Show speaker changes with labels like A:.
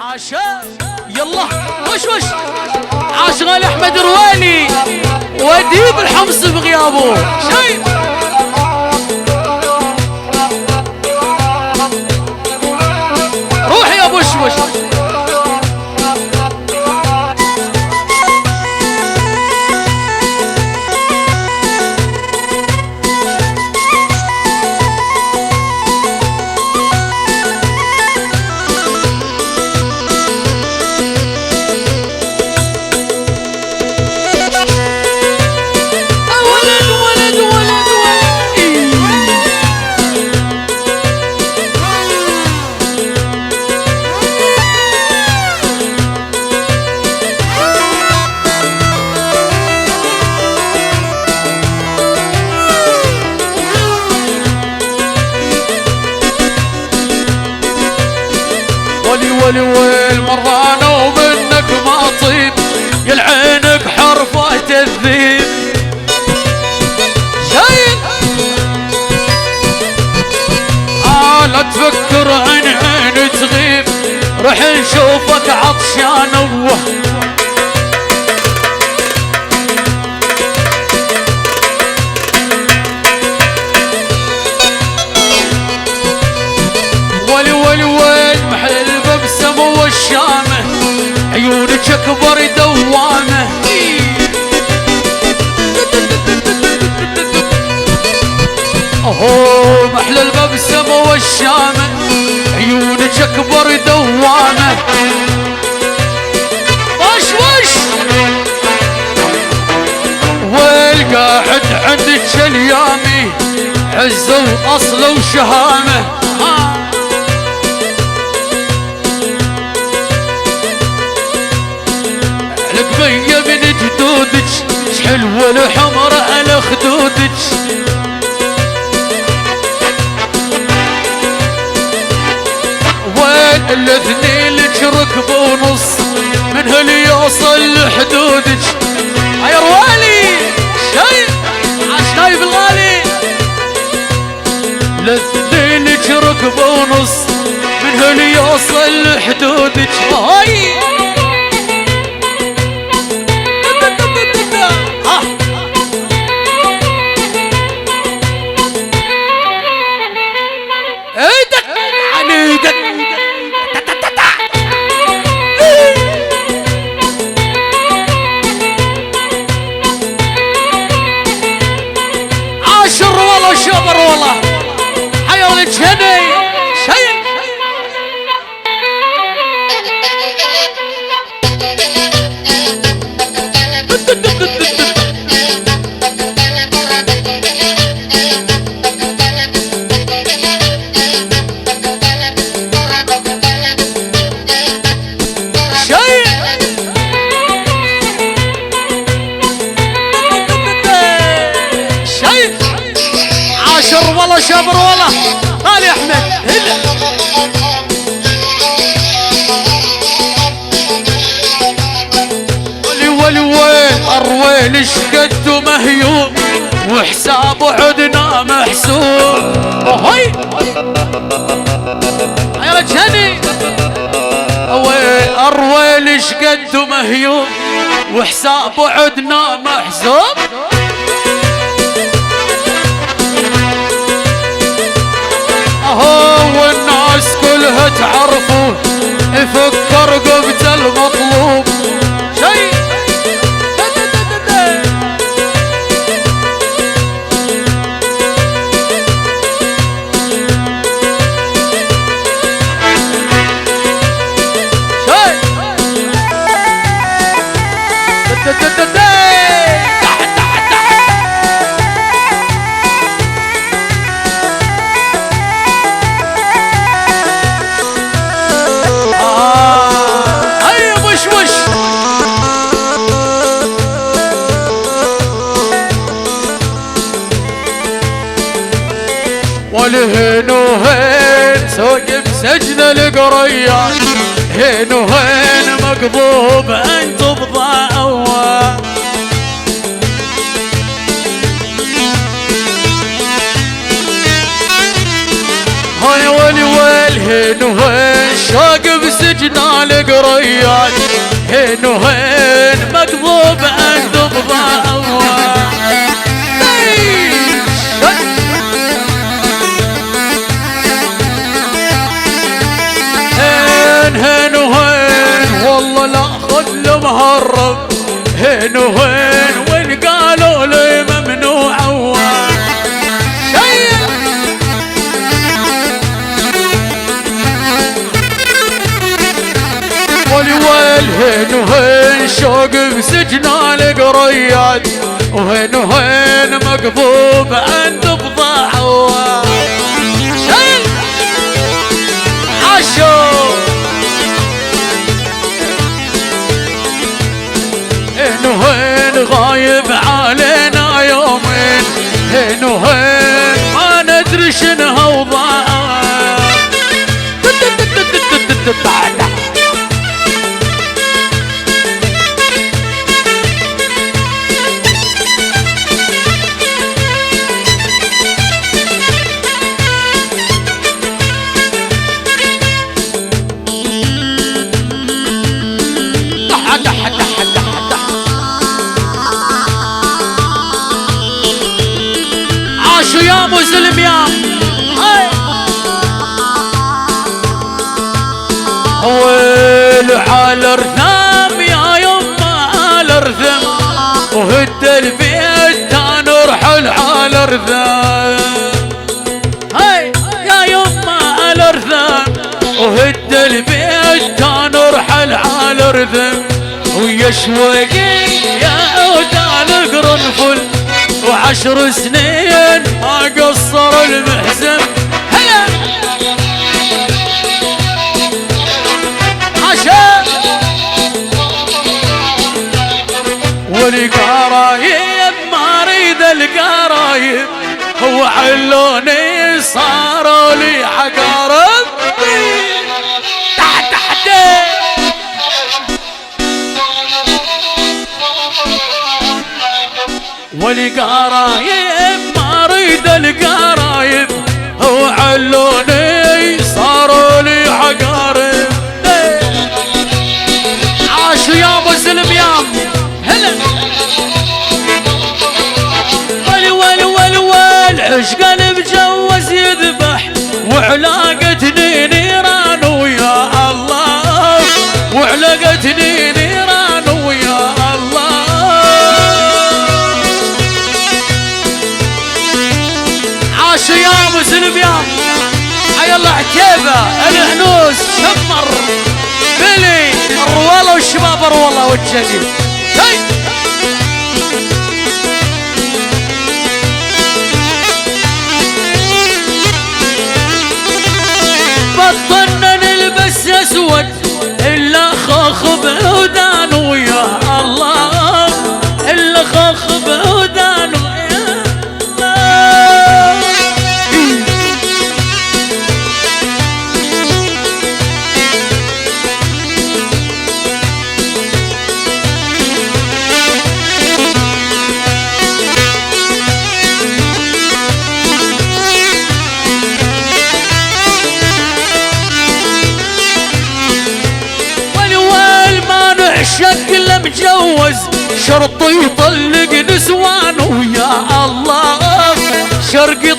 A: عاشا يلا وش عاش غالي احمد روالي وديب الحمص بغيابه شايف روح يا وش ولي مرة انا ومنك ما طيب يلعينك حرفة الذيب شايل لا تفكر عين تغيب رح نشوفك عطشان ولي محل البسم والشامة عيونك اكبر دوامة اوه محل البسم والشامة عيونك اكبر دوامة وش والقاعد عندك اليامي عزة واصل وشهامة القبية من جدودك حلوة الحمرة على خدودك وين الاثنين لك ركب ونص من اللي يوصل لحدودك يا روالي شايف عشايف الغالي الاثنين لك ركب ونص من اللي يوصل لحدودك هاي عاشر والله شبر والله حيا الجهني شيء والله شابر والله غالي احمد ولي الرويل شقد مهيوم وحسابه عدنا محسوب هاي يا رجاني الرويل شقد مهيوم وحسابه عدنا محسوب والناس كلها تعرفون يفكر قبة المطلوب شيء والهين وهين سوق بسجن القريان هين وهين مقضوب انت بضاعوا هاي ولي والهين وهين شوق بسجن بسجن القريات، هين وهين مقضوب عند بضاعة. هين وهين والله لا خذ له مهرب، هين وهين وين قالوا لي ممنوع والويل. هين وهين شوق بسجن القريات، وهين وهين مقضوب عند بضاعة. حشو هين وهين غايب علينا يومين، هين وهين ما ندري شنو اوضاعه. عاشوا يا مسلم يا ويل على الرثام يا يما على الرثم، وهد البيت تنرحل على الرثام. هاي يا يما على الرثام، وهد البيت تنرحل على الرثم، ويشوقي يا عود على القرنفل، و10 سنين ما قصر المحزم. هلا عشان والقرايب ما اريد القرايب، هو علوني صاروا لي عقارب. تحت والقرايب ما اريد القرايب، هو علوني صاروا لي عقارب. عاشوا يا مسلم يا هلا ول عشق المجوز يذبح، وعلاقتني نيران ويا الله، وعلاقتني نيران ويا الله. عاشوا يا مسلم يا حي الله عتيبة الهنوس شمر بلي الروالة والشباب الروالة والجديد. بطلنا نلبس اسود الا خاخ بعودان ويا الله، الا خاخ بعودان ويا الله. شكله مجوز شرط يطلق نسوان ويا الله، شرق